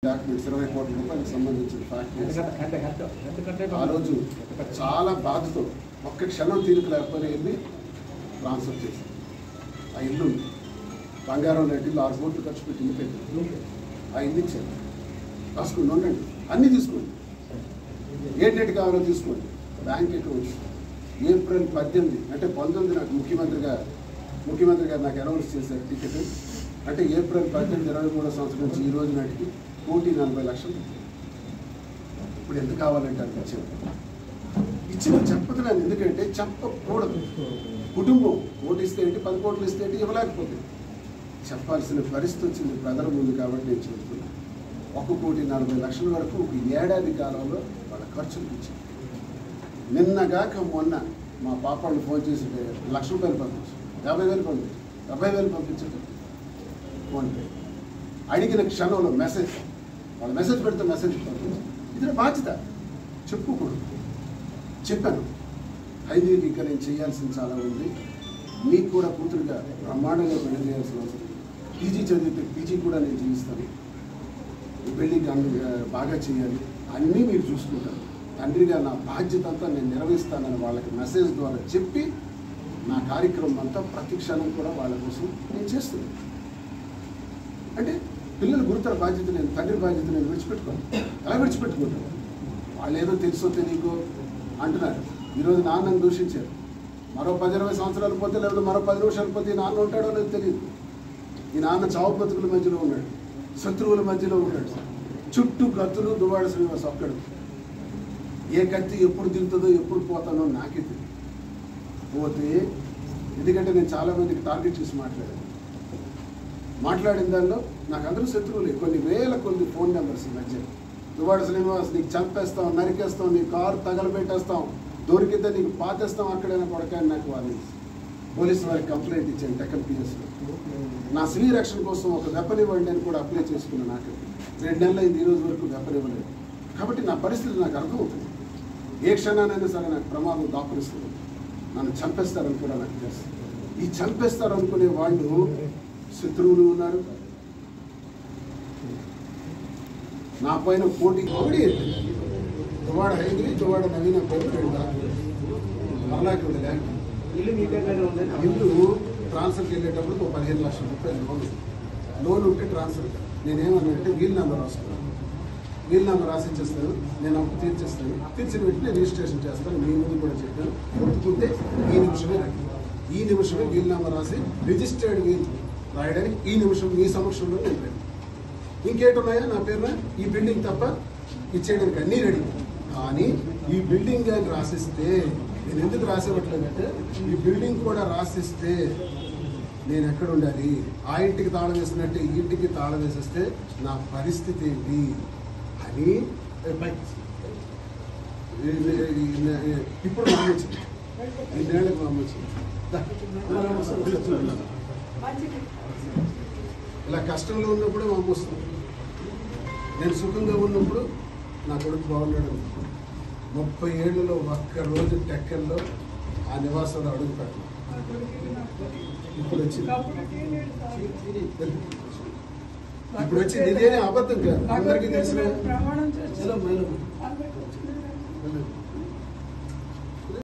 Documents 20 కోట్ల రూపాయలకు సంబంధించిన ఫ్యాక్టరీస్ ఆ రోజు చాలా బాధతో ఒక్క క్షణం తీరిక లేకపోతే వెళ్ళి ట్రాన్స్ఫర్ చేశారు. ఆ ఇల్లు బంగారం లాంటి 6 కోట్లు ఖర్చు పెట్టి ఇల్లు పెట్టారు. ఆ ఇల్లు ఇచ్చారు. రాసుకుని ఉండండి, అన్నీ తీసుకోండి, ఏ డేట్ కావాలో తీసుకోండి. బ్యాంక్ అకౌంట్స్ ఏప్రిల్ 18 అంటే 19 నాకు ముఖ్యమంత్రి గారు నాకు అనౌన్స్ చేశారు టికెట్. అంటే ఏప్రిల్ 18 23వ సంవత్సరం నుంచి ఈ రోజు నాటికి 1,40,00,000. ఇప్పుడు ఎంత కావాలంటే అది ఇచ్చిన చెప్పతున్నాను. ఎందుకంటే చెప్పకూడదు. కుటుంబం ఓటిస్తే ఏంటి, 10 కోట్లు ఇస్తే ఏంటి, ఇవ్వలేకపోతే చెప్పాల్సిన పరిస్థితి వచ్చింది ప్రజల ముందు. కాబట్టి నేను చెబుతున్నాను, 1,40,00,000 వరకు ఒక ఏడాది కాలంలో వాళ్ళ ఖర్చులు ఇచ్చింది. నిన్నగాక మొన్న మా పాపాళ్ళు ఫోన్ చేసి ₹1,00,000 పంపించు, 50,000 పంపించు, 70,000 పంపించండి ఫోన్పే. అడిగిన క్షణంలో మెసేజ్, వాళ్ళు మెసేజ్ పెడితే మెసేజ్ పంపించు. ఇది బాధ్యత, చెప్పుకోకూడదు. చెప్పాను, హైదీకి ఇంకా నేను చేయాల్సింది చాలా ఉంది. మీకు కూడా కూతురుగా బ్రహ్మాండంగా పెళ్లి చేయాల్సిన అవసరం. పీజీ చదివితే పీజీ కూడా నేను చేయిస్తాను. పెళ్లి బాగా చేయాలి, అన్నీ మీరు చూసుకుంటారు. తండ్రిగా నా బాధ్యత అంతా నేను నిర్వహిస్తానని వాళ్ళకి మెసేజ్ ద్వారా చెప్పి నా కార్యక్రమం అంతా ప్రతి క్షణం కూడా వాళ్ళ కోసం నేను చేస్తున్నాను. అంటే పిల్లల గురుతర బాధ్యత నేను, తండ్రి బాధ్యత నేను విడిచిపెట్టుకోను. ఎలా విడిచిపెట్టుకుంటాను? వాళ్ళు ఏదో తెలుసో తెలియకో అంటున్నారు. ఈరోజు నాన్నను దూషించారు. మరో 10-20 సంవత్సరాలు పోతే, లేకపోతే మరో 10 నిమిషాలు పోతే ఈ నాన్న ఉంటాడో లేదో తెలియదు. ఈ నాన్న చావు బతుకుల మధ్యలో ఉన్నాడు, శత్రువుల మధ్యలో ఉన్నాడు. చుట్టూ కత్తులు, దువ్వాడ శ్రీనివాస్ ఒక్కడు. ఏ కత్తి ఎప్పుడు దిగుతుందో ఎప్పుడు పోతానో నాకే తెలియదు. పోతే ఎందుకంటే నేను చాలామందికి టార్గెట్ చేసి మాట్లాడిన దానిలో నాకు అందరూ శత్రువులే. కొన్ని వేల కొద్ది ఫోన్ నెంబర్స్ మధ్య. దువ్వాడ శ్రీనివాస్ నీకు చంపేస్తాం, నరికేస్తాం, నీ కారు తగలబెట్టేస్తాం, దొరికితే నీకు పాతేస్తాం, అక్కడైనా కొడకాని నాకు వాళ్ళు పోలీసు వారికి కంప్లైంట్ ఇచ్చాను టెక్కల్ పిఎస్లో. నా స్త్రీ రక్షణ కోసం ఒక వెపన్ ఇవ్వండి అని కూడా అప్లై చేసుకున్నాను. నాకు 2 నెలలు అయింది, ఈ రోజు వరకు వెపన్ ఇవ్వలేదు. కాబట్టి నా పరిస్థితి నాకు అర్థమవుతుంది. ఏ క్షణానైనా సరే నాకు ప్రమాదం దాపురిస్తుంది. నన్ను చంపేస్తారని కూడా నాకు తెలుసు. ఈ చంపేస్తారు అనుకునే వాళ్ళు శత్రువులు ఉన్నారు. నా పైన పోటీ దువ్వాడ హైదరి, దువ్వాడ నవీన మరలాకి ఉండలే. ఇల్లు ట్రాన్స్ఫర్కి వెళ్ళేటప్పుడు ఒక 15 లక్షల రూపాయలు లోన్ ఉంటే ట్రాన్స్ఫర్. నేనేమన్నానంటే వీలునామా రాసుకున్నాను. వీలునామా రాసి ఇచ్చేస్తాను, నేను అప్పు తీర్చేస్తాను. తీర్చిన వెంటనే రిజిస్ట్రేషన్ చేస్తాను. మీ ముందు కూడా చెప్పాను. ఒప్పుకుంటే ఈ నిమిషమే వీలునామా రాసి రిజిస్టర్డ్ వీల్ రాయడానికి ఈ నిమిషం మీ సమక్షంలో నేను రెడీ. ఇంకేటున్నాయా నా పేరున? ఈ బిల్డింగ్ తప్ప ఇచ్చేయడానికి అన్నీ రెడీ. కానీ ఈ బిల్డింగ్ అని రాసిస్తే నేను ఎందుకు రాసేవట్లేదంటే, ఈ బిల్డింగ్ కూడా రాసిస్తే నేను ఎక్కడ ఉండాలి? ఆ ఇంటికి తాళం వేసినట్టే ఈ ఇంటికి తాళం వేసేస్తే నా పరిస్థితి ఏంటి అని ఇప్పుడు మా వచ్చింది. 2 ఏళ్ళకి మా వచ్చింది. ఇలా కష్టంలో ఉన్నప్పుడు మా అమ్మ వస్తుంది. నేను సుఖంగా ఉన్నప్పుడు నా కొడుకు బాగున్నాడు. 30 ఏళ్లలో ఒక్కరోజు టెక్కల్లో ఆ నివాసంలో అడుగు పెట్టాను. ఇప్పుడు వచ్చింది ఇదేనే అబద్ధం కాదు, అందరికీ తెలిసిన